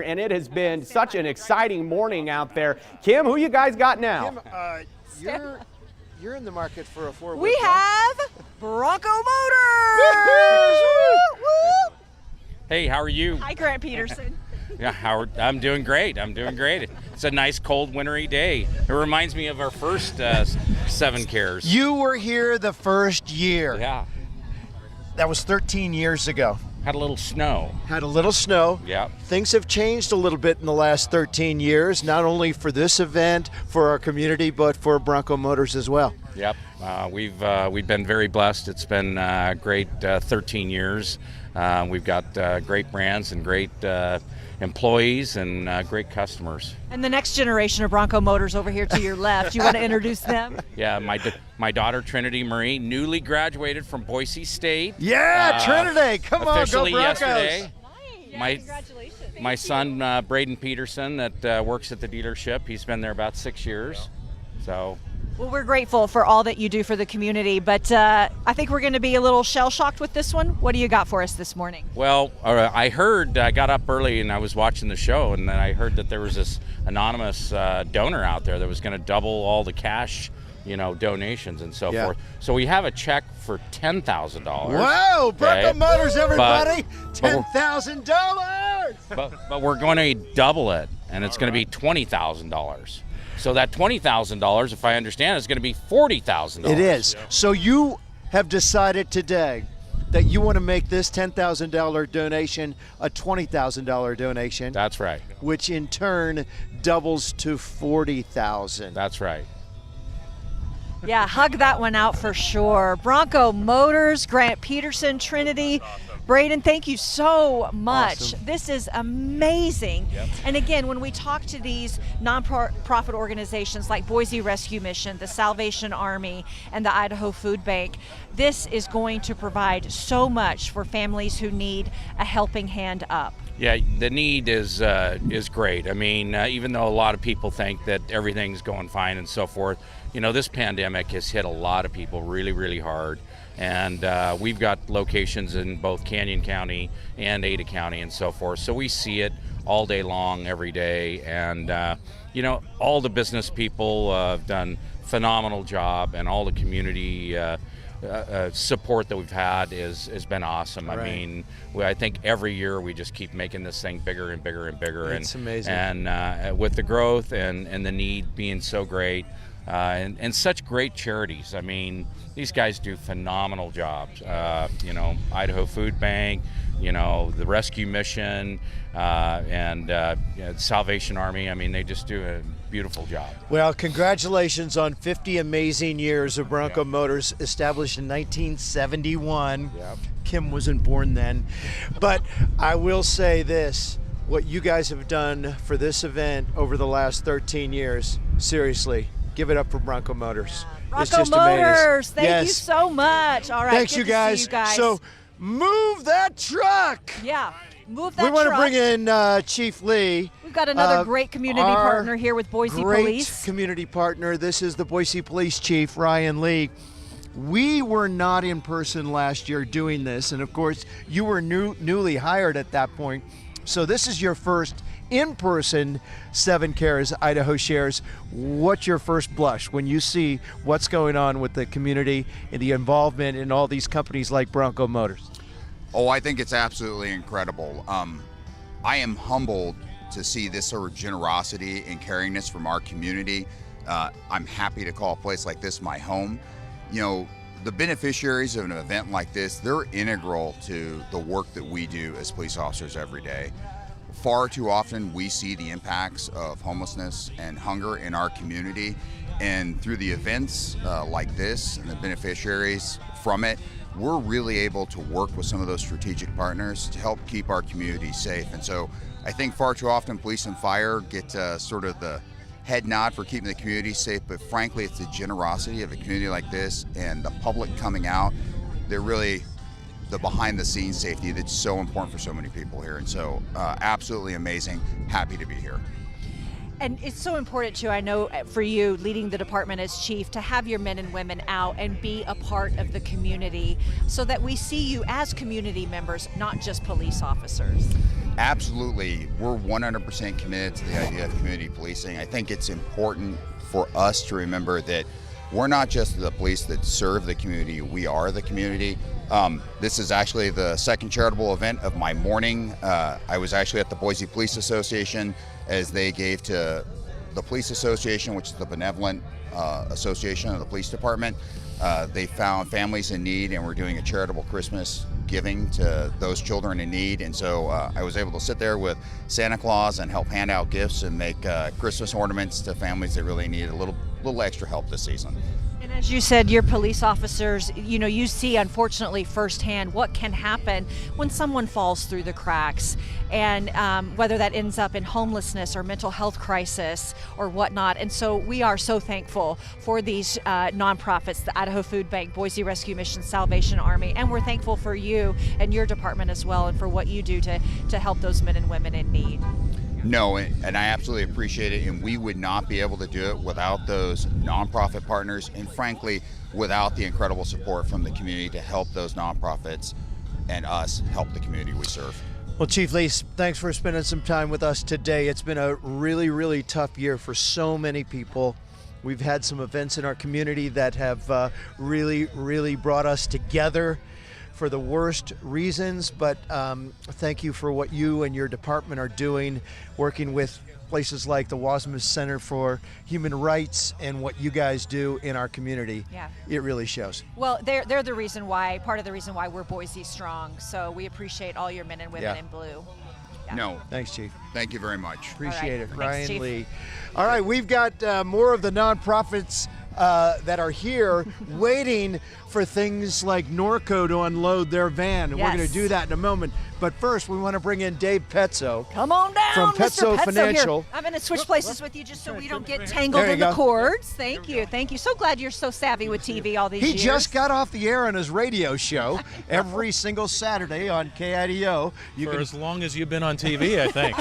And it has been such an exciting morning out there. Kim, who you guys got now? Kim, you're in the market for a four-wheel. We have Bronco Motors. Hey, how are you? Hi, Grant Petersen. Yeah, Howard, I'm doing great. It's a nice, cold, wintry day. It reminds me of our first 7Cares. You were here the first year. Yeah, That was 13 years ago. had a little snow. Had a little snow. Yeah. Things have changed a little bit in the last 13 years, not only for this event, for our community, but for Bronco Motors as well. Yep. We've been very blessed. It's been great 13 years. We've got great brands and great employees and great customers. And the next generation of Bronco Motors over here to your left. You want to introduce them? Yeah, my daughter Trinity Marie, newly graduated from Boise State. Yeah, Trinity, come on, go officially Broncos. yesterday. Congratulations. My son Braden Petersen that works at the dealership. He's been there about 6 years. So. Well, we're grateful for all that you do for the community, but I think we're going to be a little shell-shocked with this one. What do you got for us this morning? Well, I got up early and I was watching the show, and then I heard that there was this anonymous donor out there that was going to double all the cash, donations and so forth. So we have a check for $10,000. Wow, Bronco Motors, everybody, but $10,000. but we're going to double it, and it's going to be $20,000. So that $20,000, if I understand, is going to be $40,000. It is. So you have decided today that you want to make this $10,000 donation a $20,000 donation. That's right. Which in turn doubles to $40,000. That's right. Yeah, hug that one out for sure. Bronco Motors, Grant Petersen, Trinity. Braden, thank you so much. Awesome. This is amazing. Yep. And again, when we talk to these nonprofit organizations like Boise Rescue Mission, the Salvation Army, and the Idaho Food Bank, this is going to provide so much for families who need a helping hand up. Yeah, the need is great. I mean, even though a lot of people think that everything's going fine and so forth, this pandemic has hit a lot of people really, really hard. And we've got locations in both Canyon County and Ada County and so forth. So we see it all day long, every day. And, all the business people have done a phenomenal job, and all the community support that we've had has been awesome. Right. I mean, I think every year we just keep making this thing bigger and bigger and bigger. It's amazing. And with the growth and the need being so great, and such great charities. I mean, these guys do phenomenal jobs. Idaho Food Bank, the Rescue Mission, and Salvation Army. I mean, they just do a beautiful job. Well, congratulations on 50 amazing years of Bronco Motors, established in 1971. Yep. Kim wasn't born then. But I will say this, what you guys have done for this event over the last 13 years, seriously, give it up for Bronco Motors. It's Bronco just Motors, amazing. thank you so much. All right, Thanks, good you to see guys. you guys. So move that truck. Yeah, move that We want to truck. bring in Chief Lee. We've got another great community our partner here with Boise great Police. Community partner. This is the Boise Police Chief, Ryan Lee. We were not in person last year doing this, and of course, you were newly hired at that point. So this is your first in-person 7Cares Idaho Shares. What's your first blush when you see what's going on with the community and the involvement in all these companies like Bronco Motors? Oh, I think it's absolutely incredible. I am humbled to see this sort of generosity and caringness from our community. I'm happy to call a place like this my home. The beneficiaries of an event like this, they're integral to the work that we do as police officers every day. Far too often we see the impacts of homelessness and hunger in our community, and through the events like this and the beneficiaries from it, we're really able to work with some of those strategic partners to help keep our community safe. And so I think far too often police and fire get sort of the head nod for keeping the community safe, but frankly it's the generosity of a community like this and the public coming out that really, the behind the scenes safety that's so important for so many people here. And so absolutely amazing, happy to be here. And it's so important too, I know, for you leading the department as chief, to have your men and women out and be a part of the community so that we see you as community members, not just police officers. Absolutely. We're 100% committed to the idea of community policing. I think it's important for us to remember that we're not just the police that serve the community, we are the community. This is actually the second charitable event of my morning. I was actually at the Boise Police Association as they gave to the Police Association, which is the benevolent association of the police department. They found families in need, and we're doing a charitable Christmas giving to those children in need. And so I was able to sit there with Santa Claus and help hand out gifts and make Christmas ornaments to families that really need a little extra help this season. And as you said, your police officers, you see unfortunately firsthand what can happen when someone falls through the cracks, and whether that ends up in homelessness or mental health crisis or whatnot. And so we are so thankful for these nonprofits, the Idaho Food Bank, Boise Rescue Mission, Salvation Army, and we're thankful for you and your department as well, and for what you do to help those men and women in need. No, and I absolutely appreciate it, and we would not be able to do it without those nonprofit partners, and frankly, without the incredible support from the community to help those nonprofits and us help the community we serve. Well, Chief Lee, thanks for spending some time with us today. It's been a really, really tough year for so many people. We've had some events in our community that have really, really brought us together for the worst reasons, but thank you for what you and your department are doing, working with places like the Wasmus Center for Human Rights and what you guys do in our community. Yeah. It really shows. Well, they're the reason why, part of the reason why we're Boise Strong. So we appreciate all your men and women in blue. Yeah. No, Thanks, Chief. thank you very much. Appreciate it. Thanks, Ryan Chief. Lee. All right, we've got more of the nonprofits that are here waiting for things like Norco to unload their van. And we're going to Yes. do that in a moment. But first, we want to bring in Dave Petso. Come on down, From Mr. Petso Financial. Here. I'm going to switch places with you just so we don't get tangled There you in the go. cords. Thank you. Thank you. So glad you're so savvy with TV all these He years. just got off the air on his radio show every single Saturday on KIDO. You For as long as you've been on TV, I think.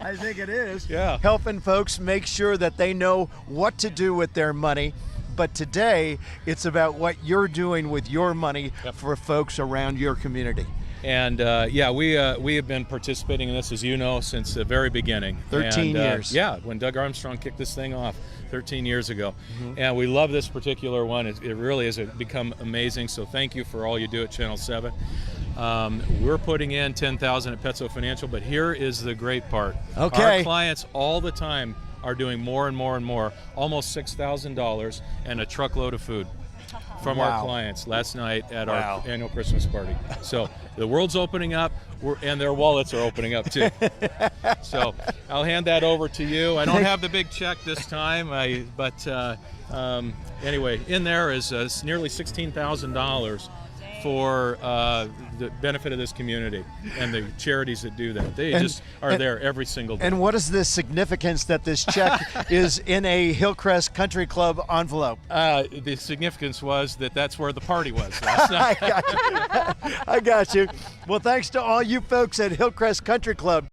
I think it is. Yeah. Helping folks make sure that they know what to do with their money. But today, it's about what you're doing with your money for folks around your community. And we have been participating in this, as you know, since the very beginning. 13 years. Yeah, when Doug Armstrong kicked this thing off 13 years ago. And we love this particular one. It really has become amazing. So thank you for all you do at Channel 7. We're putting in $10,000 at Petso Financial, but here is the great part. Okay. Our clients all the time are doing more and more and more, almost $6,000 and a truckload of food from our clients last night at our annual Christmas party. So the world's opening up, and their wallets are opening up too. So I'll hand that over to you. I don't have the big check this time, but anyway, in there is nearly $16,000 for the benefit of this community and the charities that do that. They just are there every single day. And what is the significance that this check is in a Hillcrest Country Club envelope? The significance was that that's where the party was last night. I got you. Well, thanks to all you folks at Hillcrest Country Club.